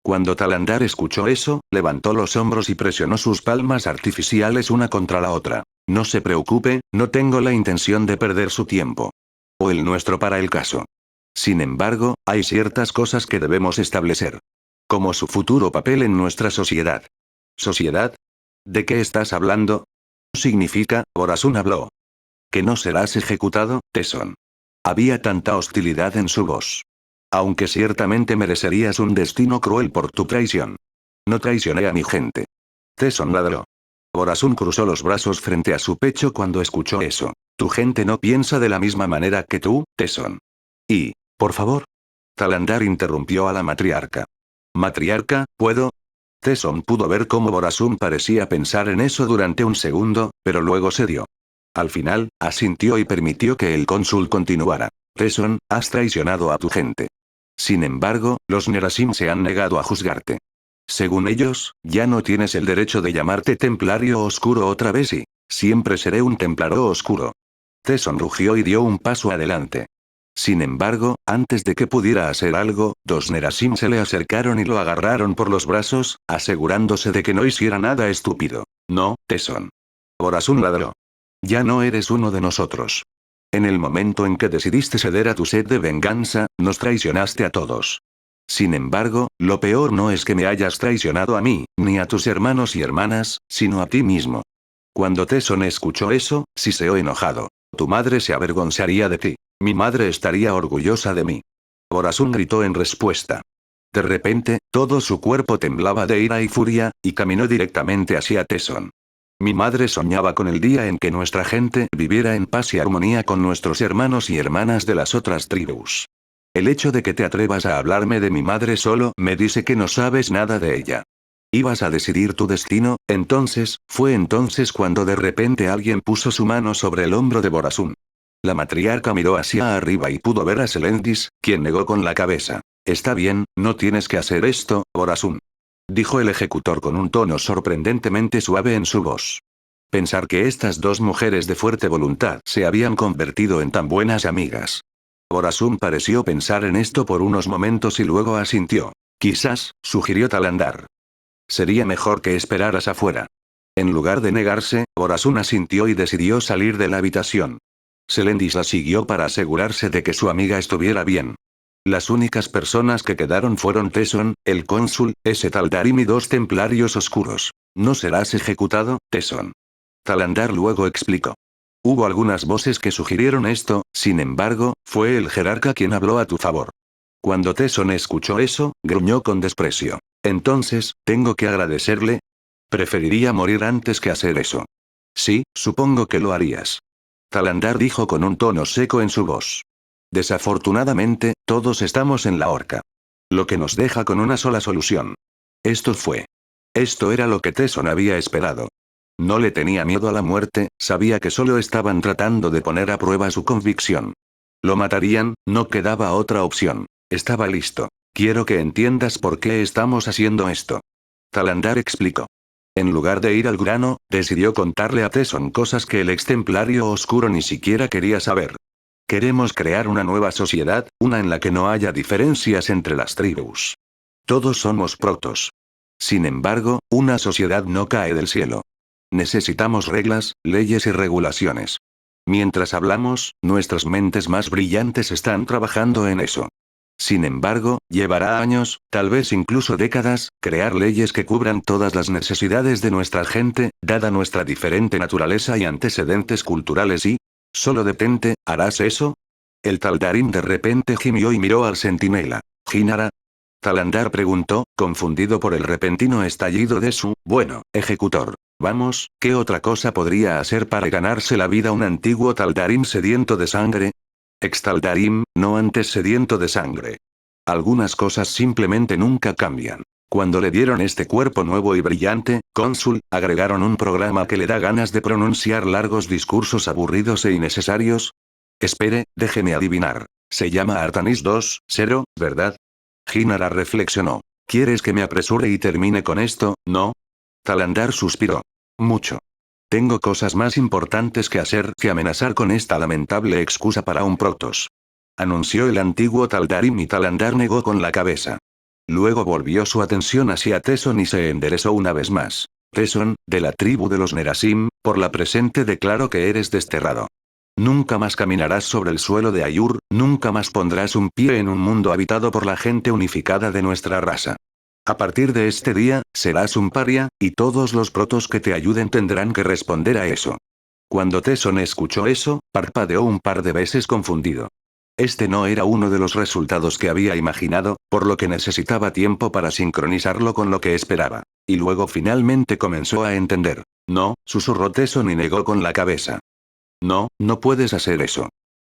Cuando Talandar escuchó eso, levantó los hombros y presionó sus palmas artificiales una contra la otra. No se preocupe, no tengo la intención de perder su tiempo. O el nuestro para el caso. Sin embargo, hay ciertas cosas que debemos establecer. Como su futuro papel en nuestra sociedad. ¿Sociedad? ¿De qué estás hablando? Significa, Borasun habló. ¿Que no serás ejecutado, Tesson? Había tanta hostilidad en su voz. Aunque ciertamente merecerías un destino cruel por tu traición. No traicioné a mi gente. Tesson ladró. Borasun cruzó los brazos frente a su pecho cuando escuchó eso. Tu gente no piensa de la misma manera que tú, Tesson. Y, por favor. Talandar interrumpió a la matriarca. Matriarca, ¿puedo? Tesson pudo ver cómo Borasun parecía pensar en eso durante un segundo, pero luego cedió. Al final, asintió y permitió que el cónsul continuara. Tesson, has traicionado a tu gente. Sin embargo, los Nerasim se han negado a juzgarte. Según ellos, ya no tienes el derecho de llamarte Templario Oscuro otra vez y siempre seré un Templaro Oscuro. Tesson rugió y dio un paso adelante. Sin embargo, antes de que pudiera hacer algo, dos Nerasim se le acercaron y lo agarraron por los brazos, asegurándose de que no hiciera nada estúpido. No, Tesson. Borasun ladró. Ya no eres uno de nosotros. En el momento en que decidiste ceder a tu sed de venganza, nos traicionaste a todos. Sin embargo, lo peor no es que me hayas traicionado a mí, ni a tus hermanos y hermanas, sino a ti mismo. Cuando Tesson escuchó eso, siseó enojado. Tu madre se avergonzaría de ti. Mi madre estaría orgullosa de mí. Borasun gritó en respuesta. De repente, todo su cuerpo temblaba de ira y furia, y caminó directamente hacia Tesson. Mi madre soñaba con el día en que nuestra gente viviera en paz y armonía con nuestros hermanos y hermanas de las otras tribus. El hecho de que te atrevas a hablarme de mi madre solo me dice que no sabes nada de ella. ¿Ibas a decidir tu destino? Fue entonces cuando de repente alguien puso su mano sobre el hombro de Borasun. La matriarca miró hacia arriba y pudo ver a Selendis, quien negó con la cabeza. Está bien, no tienes que hacer esto, Borasun. Dijo el ejecutor con un tono sorprendentemente suave en su voz. Pensar que estas dos mujeres de fuerte voluntad se habían convertido en tan buenas amigas. Borasun pareció pensar en esto por unos momentos y luego asintió. Quizás, sugirió Talandar. Sería mejor que esperaras afuera. En lugar de negarse, Borasun asintió y decidió salir de la habitación. Selendis la siguió para asegurarse de que su amiga estuviera bien. Las únicas personas que quedaron fueron Tesson, el cónsul, ese Taldarim y dos templarios oscuros. ¿No serás ejecutado, Tesson? Talandar luego explicó. Hubo algunas voces que sugirieron esto, sin embargo, fue el jerarca quien habló a tu favor. Cuando Tesson escuchó eso, gruñó con desprecio. Entonces, ¿tengo que agradecerle? Preferiría morir antes que hacer eso. Sí, supongo que lo harías. Talandar dijo con un tono seco en su voz. Desafortunadamente, todos estamos en la horca. Lo que nos deja con una sola solución. Esto era lo que Tesson había esperado. No le tenía miedo a la muerte, sabía que solo estaban tratando de poner a prueba su convicción. Lo matarían, no quedaba otra opción. Estaba listo. Quiero que entiendas por qué estamos haciendo esto. Talandar explicó. En lugar de ir al grano, decidió contarle a Tesson cosas que el ex templario oscuro ni siquiera quería saber. Queremos crear una nueva sociedad, una en la que no haya diferencias entre las tribus. Todos somos protos. Sin embargo, una sociedad no cae del cielo. Necesitamos reglas, leyes y regulaciones. Mientras hablamos, nuestras mentes más brillantes están trabajando en eso. Sin embargo, llevará años, tal vez incluso décadas, crear leyes que cubran todas las necesidades de nuestra gente, dada nuestra diferente naturaleza y antecedentes culturales y... Solo detente, ¿harás eso? El Taldarim de repente gimió y miró al centinela. ¿Jinara? Talandar preguntó, confundido por el repentino estallido de su, bueno, ejecutor. Vamos, ¿qué otra cosa podría hacer para ganarse la vida un antiguo Taldarim sediento de sangre? Ex-Taldarim, no antes sediento de sangre. Algunas cosas simplemente nunca cambian. Cuando le dieron este cuerpo nuevo y brillante, cónsul, agregaron un programa que le da ganas de pronunciar largos discursos aburridos e innecesarios. Espere, déjeme adivinar. Se llama Artanis 2.0, ¿verdad? Jinara reflexionó. ¿Quieres que me apresure y termine con esto, no? Talandar suspiró. Mucho. Tengo cosas más importantes que hacer que amenazar con esta lamentable excusa para un Protoss. Anunció el antiguo Taldarim y Talandar negó con la cabeza. Luego volvió su atención hacia Tesson y se enderezó una vez más. Tesson, de la tribu de los Nerasim, por la presente declaro que eres desterrado. Nunca más caminarás sobre el suelo de Ayur, nunca más pondrás un pie en un mundo habitado por la gente unificada de nuestra raza. A partir de este día, serás un paria, y todos los protos que te ayuden tendrán que responder a eso. Cuando Tesson escuchó eso, parpadeó un par de veces confundido. Este no era uno de los resultados que había imaginado, por lo que necesitaba tiempo para sincronizarlo con lo que esperaba. Y luego finalmente comenzó a entender. No, susurró Tesson y negó con la cabeza. No, no puedes hacer eso.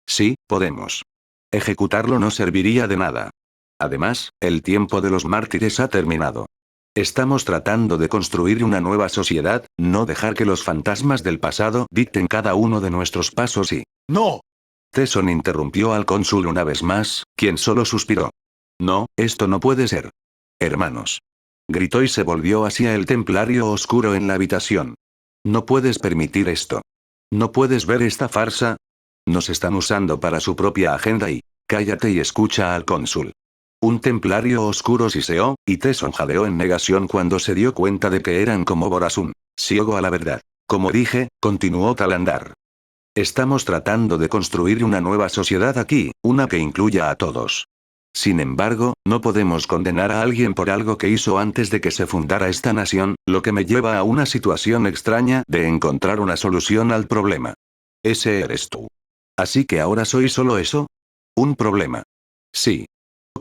Sí, podemos. Ejecutarlo no serviría de nada. Además, el tiempo de los mártires ha terminado. Estamos tratando de construir una nueva sociedad, no dejar que los fantasmas del pasado dicten cada uno de nuestros pasos y... ¡No! Tesson interrumpió al cónsul una vez más, quien solo suspiró. No, esto no puede ser. Hermanos. Gritó y se volvió hacia el templario oscuro en la habitación. No puedes permitir esto. ¿No puedes ver esta farsa? Nos están usando para su propia agenda y... Cállate y escucha al cónsul. Un templario oscuro siseó, y Tesson jadeó en negación cuando se dio cuenta de que eran como Borasun, ciego a la verdad. Como dije, continuó Talandar. Estamos tratando de construir una nueva sociedad aquí, una que incluya a todos. Sin embargo, no podemos condenar a alguien por algo que hizo antes de que se fundara esta nación, lo que me lleva a una situación extraña de encontrar una solución al problema. Ese eres tú. Así que ahora soy solo eso. Un problema. Sí.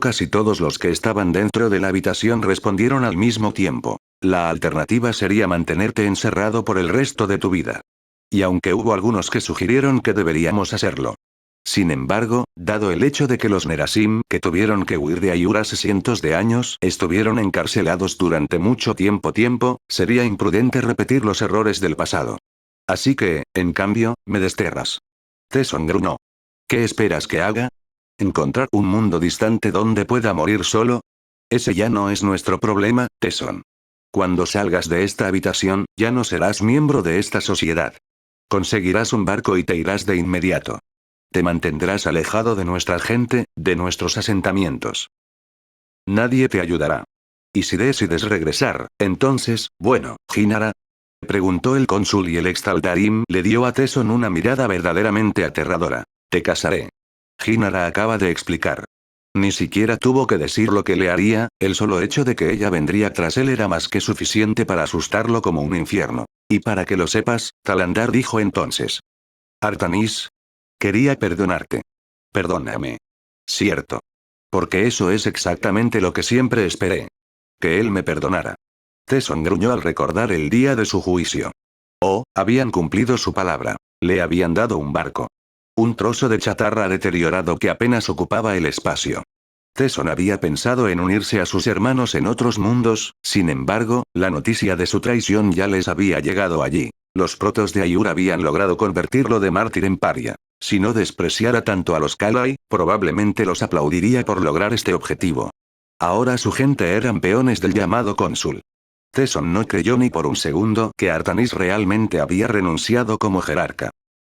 Casi todos los que estaban dentro de la habitación respondieron al mismo tiempo. La alternativa sería mantenerte encerrado por el resto de tu vida. Y aunque hubo algunos que sugirieron que deberíamos hacerlo. Sin embargo, dado el hecho de que los Nerasim que tuvieron que huir de Ayur hace cientos de años estuvieron encarcelados durante mucho tiempo, sería imprudente repetir los errores del pasado. Así que, en cambio, me desterras. Tesson gruñó. ¿Qué esperas que haga? ¿Encontrar un mundo distante donde pueda morir solo? Ese ya no es nuestro problema, Tesson. Cuando salgas de esta habitación, ya no serás miembro de esta sociedad. Conseguirás un barco y te irás de inmediato. Te mantendrás alejado de nuestra gente, de nuestros asentamientos. Nadie te ayudará. Y si decides regresar, entonces, bueno, Jinara. Preguntó el cónsul y el ex-Taldarim le dio a Tesson una mirada verdaderamente aterradora. Te casaré. Jinara acaba de explicar. Ni siquiera tuvo que decir lo que le haría, el solo hecho de que ella vendría tras él era más que suficiente para asustarlo como un infierno. Y para que lo sepas, Talandar dijo entonces. Artanis. Quería perdonarte. Perdóname. Cierto. Porque eso es exactamente lo que siempre esperé. Que él me perdonara. Tesson gruñó al recordar el día de su juicio. Oh, habían cumplido su palabra. Le habían dado un barco. Un trozo de chatarra deteriorado que apenas ocupaba el espacio. Tesson había pensado en unirse a sus hermanos en otros mundos, sin embargo, la noticia de su traición ya les había llegado allí. Los protos de Ayur habían logrado convertirlo de mártir en paria. Si no despreciara tanto a los Kalai, probablemente los aplaudiría por lograr este objetivo. Ahora su gente eran peones del llamado cónsul. Tesson no creyó ni por un segundo que Artanis realmente había renunciado como jerarca.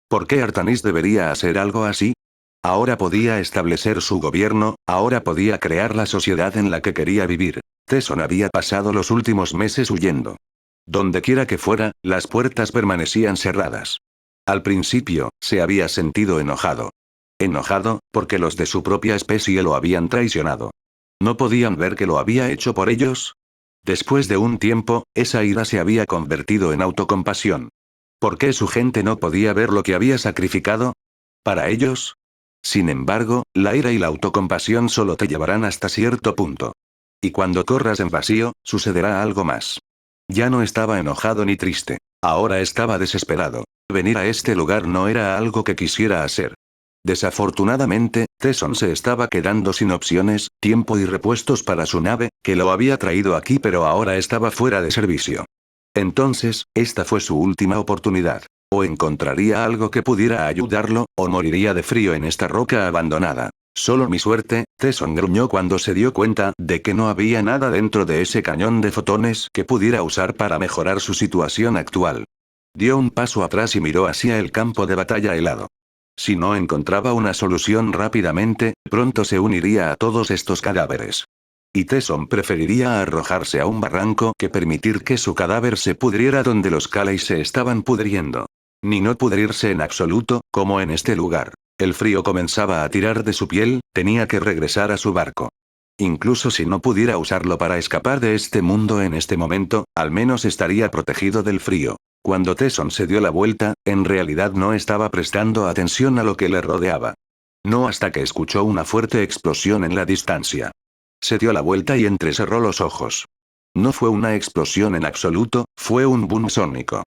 ¿Por qué Artanis debería hacer algo así? Ahora podía establecer su gobierno, ahora podía crear la sociedad en la que quería vivir. Tesson había pasado los últimos meses huyendo. Donde quiera que fuera, las puertas permanecían cerradas. Al principio, se había sentido enojado. Enojado, porque los de su propia especie lo habían traicionado. ¿No podían ver que lo había hecho por ellos? Después de un tiempo, esa ira se había convertido en autocompasión. ¿Por qué su gente no podía ver lo que había sacrificado? ¿Para ellos? Sin embargo, la ira y la autocompasión solo te llevarán hasta cierto punto. Y cuando corras en vacío, sucederá algo más. Ya no estaba enojado ni triste. Ahora estaba desesperado. Venir a este lugar no era algo que quisiera hacer. Desafortunadamente, Tesson se estaba quedando sin opciones, tiempo y repuestos para su nave, que lo había traído aquí pero ahora estaba fuera de servicio. Entonces, esta fue su última oportunidad. O encontraría algo que pudiera ayudarlo, o moriría de frío en esta roca abandonada. Solo mi suerte, Tesson gruñó cuando se dio cuenta de que no había nada dentro de ese cañón de fotones que pudiera usar para mejorar su situación actual. Dio un paso atrás y miró hacia el campo de batalla helado. Si no encontraba una solución rápidamente, pronto se uniría a todos estos cadáveres. Y Tesson preferiría arrojarse a un barranco que permitir que su cadáver se pudriera donde los Kalai se estaban pudriendo. Ni no pudrirse en absoluto, como en este lugar. El frío comenzaba a tirar de su piel, tenía que regresar a su barco. Incluso si no pudiera usarlo para escapar de este mundo en este momento, al menos estaría protegido del frío. Cuando Tesson se dio la vuelta, en realidad no estaba prestando atención a lo que le rodeaba. No hasta que escuchó una fuerte explosión en la distancia. Se dio la vuelta y entrecerró los ojos. No fue una explosión en absoluto, fue un boom sónico.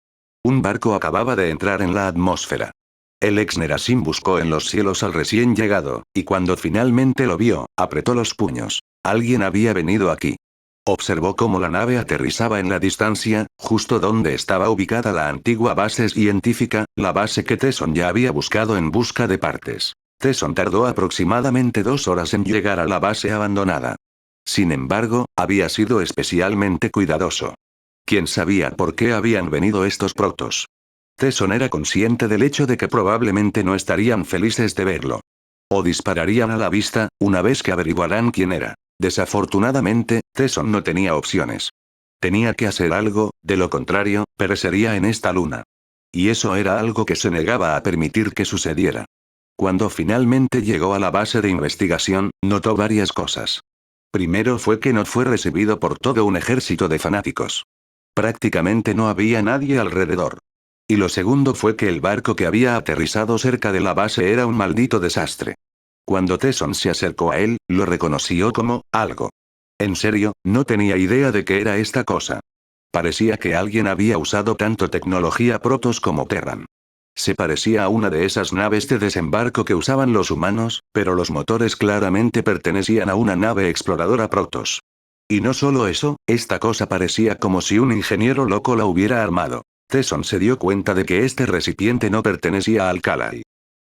Un barco acababa de entrar en la atmósfera. El ex Nerasim buscó en los cielos al recién llegado, y cuando finalmente lo vio, apretó los puños. Alguien había venido aquí. Observó cómo la nave aterrizaba en la distancia, justo donde estaba ubicada la antigua base científica, la base que Tesson ya había buscado en busca de partes. Tesson tardó aproximadamente 2 horas en llegar a la base abandonada. Sin embargo, había sido especialmente cuidadoso. ¿Quién sabía por qué habían venido estos protos? Tesson era consciente del hecho de que probablemente no estarían felices de verlo. O dispararían a la vista, una vez que averiguarán quién era. Desafortunadamente, Tesson no tenía opciones. Tenía que hacer algo, de lo contrario, perecería en esta luna. Y eso era algo que se negaba a permitir que sucediera. Cuando finalmente llegó a la base de investigación, notó varias cosas. Primero fue que no fue recibido por todo un ejército de fanáticos. Prácticamente no había nadie alrededor. Y lo segundo fue que el barco que había aterrizado cerca de la base era un maldito desastre. Cuando Tesson se acercó a él, lo reconoció como algo. En serio, no tenía idea de qué era esta cosa. Parecía que alguien había usado tanto tecnología Protoss como Terran. Se parecía a una de esas naves de desembarco que usaban los humanos, pero los motores claramente pertenecían a una nave exploradora Protoss. Y no solo eso, esta cosa parecía como si un ingeniero loco la hubiera armado. Tesson se dio cuenta de que este recipiente no pertenecía al Kalai.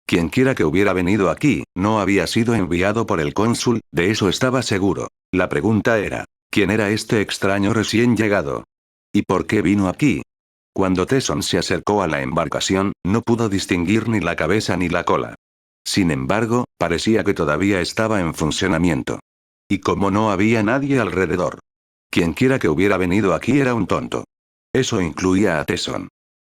Quienquiera que hubiera venido aquí, no había sido enviado por el cónsul, de eso estaba seguro. La pregunta era, ¿quién era este extraño recién llegado? ¿Y por qué vino aquí? Cuando Tesson se acercó a la embarcación, no pudo distinguir ni la cabeza ni la cola. Sin embargo, parecía que todavía estaba en funcionamiento. Y como no había nadie alrededor. Quienquiera que hubiera venido aquí era un tonto. Eso incluía a Tesson.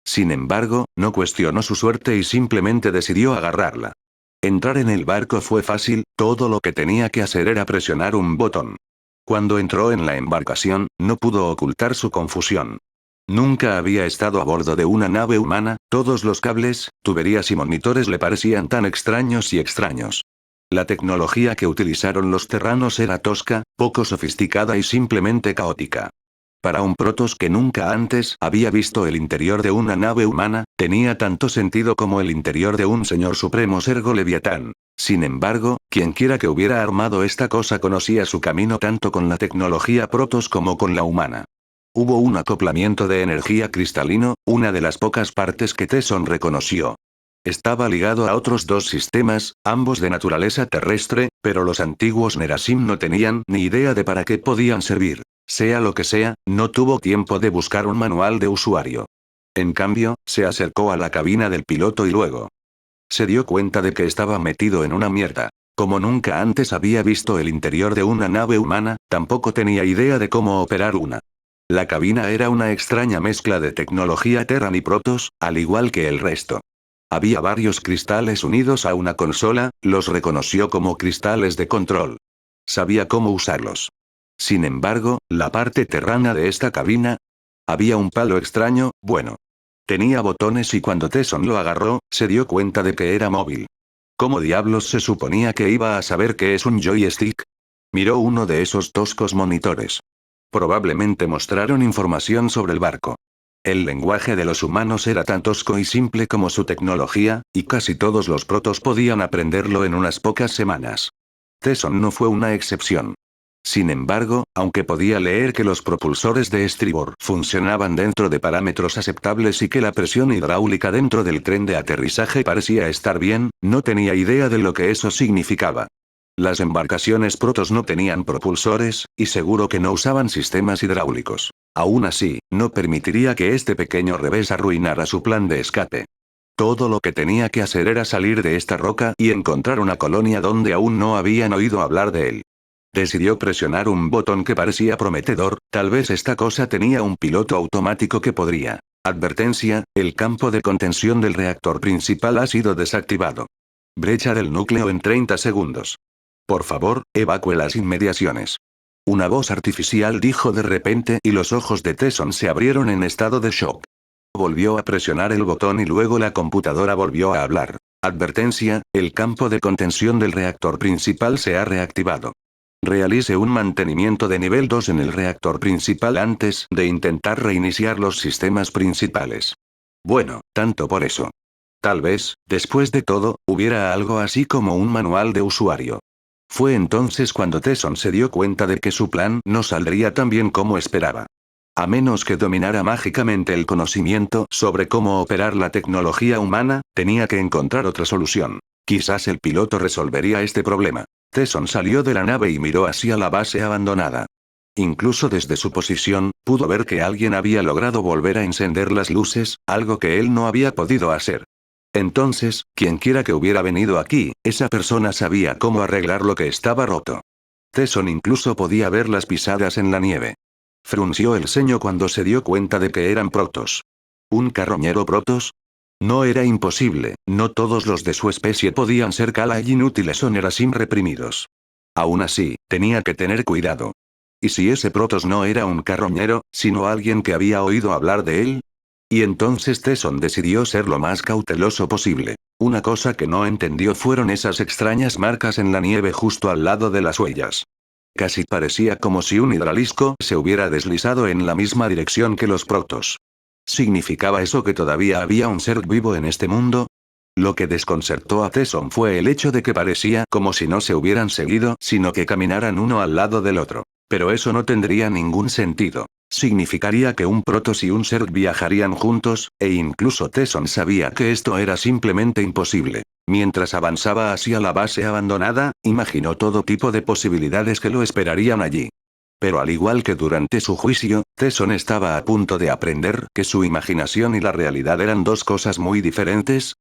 Sin embargo, no cuestionó su suerte y simplemente decidió agarrarla. Entrar en el barco fue fácil, todo lo que tenía que hacer era presionar un botón. Cuando entró en la embarcación, no pudo ocultar su confusión. Nunca había estado a bordo de una nave humana, todos los cables, tuberías y monitores le parecían tan extraños y extraños. La tecnología que utilizaron los terranos era tosca, poco sofisticada y simplemente caótica. Para un Protoss que nunca antes había visto el interior de una nave humana, tenía tanto sentido como el interior de un señor supremo Sergo Leviatán. Sin embargo, quienquiera que hubiera armado esta cosa conocía su camino tanto con la tecnología Protoss como con la humana. Hubo un acoplamiento de energía cristalino, una de las pocas partes que Tesson reconoció. Estaba ligado a otros dos sistemas, ambos de naturaleza terrestre, pero los antiguos Nerasim no tenían ni idea de para qué podían servir. Sea lo que sea, no tuvo tiempo de buscar un manual de usuario. En cambio, se acercó a la cabina del piloto y luego se dio cuenta de que estaba metido en una mierda. Como nunca antes había visto el interior de una nave humana, tampoco tenía idea de cómo operar una. La cabina era una extraña mezcla de tecnología Terran y Protoss, al igual que el resto. Había varios cristales unidos a una consola, los reconoció como cristales de control. Sabía cómo usarlos. Sin embargo, la parte terrana de esta cabina, había un palo extraño, bueno. Tenía botones y cuando Tesson lo agarró, se dio cuenta de que era móvil. ¿Cómo diablos se suponía que iba a saber qué es un joystick? Miró uno de esos toscos monitores. Probablemente mostraron información sobre el barco. El lenguaje de los humanos era tan tosco y simple como su tecnología, y casi todos los protos podían aprenderlo en unas pocas semanas. Tesson no fue una excepción. Sin embargo, aunque podía leer que los propulsores de estribor funcionaban dentro de parámetros aceptables y que la presión hidráulica dentro del tren de aterrizaje parecía estar bien, no tenía idea de lo que eso significaba. Las embarcaciones Protoss no tenían propulsores, y seguro que no usaban sistemas hidráulicos. Aún así, no permitiría que este pequeño revés arruinara su plan de escape. Todo lo que tenía que hacer era salir de esta roca y encontrar una colonia donde aún no habían oído hablar de él. Decidió presionar un botón que parecía prometedor, tal vez esta cosa tenía un piloto automático que podría. Advertencia, el campo de contención del reactor principal ha sido desactivado. Brecha del núcleo en 30 segundos. Por favor, evacúe las inmediaciones. Una voz artificial dijo de repente y los ojos de Tesson se abrieron en estado de shock. Volvió a presionar el botón y luego la computadora volvió a hablar. Advertencia, el campo de contención del reactor principal se ha reactivado. Realice un mantenimiento de nivel 2 en el reactor principal antes de intentar reiniciar los sistemas principales. Bueno, tanto por eso. Tal vez, después de todo, hubiera algo así como un manual de usuario. Fue entonces cuando Tesson se dio cuenta de que su plan no saldría tan bien como esperaba. A menos que dominara mágicamente el conocimiento sobre cómo operar la tecnología humana, tenía que encontrar otra solución. Quizás el piloto resolvería este problema. Tesson salió de la nave y miró hacia la base abandonada. Incluso desde su posición, pudo ver que alguien había logrado volver a encender las luces, algo que él no había podido hacer. Entonces, quienquiera que hubiera venido aquí, esa persona sabía cómo arreglar lo que estaba roto. Tesson incluso podía ver las pisadas en la nieve. Frunció el ceño cuando se dio cuenta de que eran Protoss. ¿Un carroñero Protoss? No era imposible, no todos los de su especie podían ser Kala inútiles o Nerasim reprimidos. Aún así, tenía que tener cuidado. ¿Y si ese Protoss no era un carroñero, sino alguien que había oído hablar de él? Y entonces Tesson decidió ser lo más cauteloso posible. Una cosa que no entendió fueron esas extrañas marcas en la nieve justo al lado de las huellas. Casi parecía como si un hidralisco se hubiera deslizado en la misma dirección que los Protoss. ¿Significaba eso que todavía había un ser vivo en este mundo? Lo que desconcertó a Tesson fue el hecho de que parecía como si no se hubieran seguido, sino que caminaran uno al lado del otro. Pero eso no tendría ningún sentido. Significaría que un Protoss y un Zerg viajarían juntos, e incluso Tesson sabía que esto era simplemente imposible. Mientras avanzaba hacia la base abandonada, imaginó todo tipo de posibilidades que lo esperarían allí. Pero al igual que durante su juicio, Tesson estaba a punto de aprender que su imaginación y la realidad eran dos cosas muy diferentes.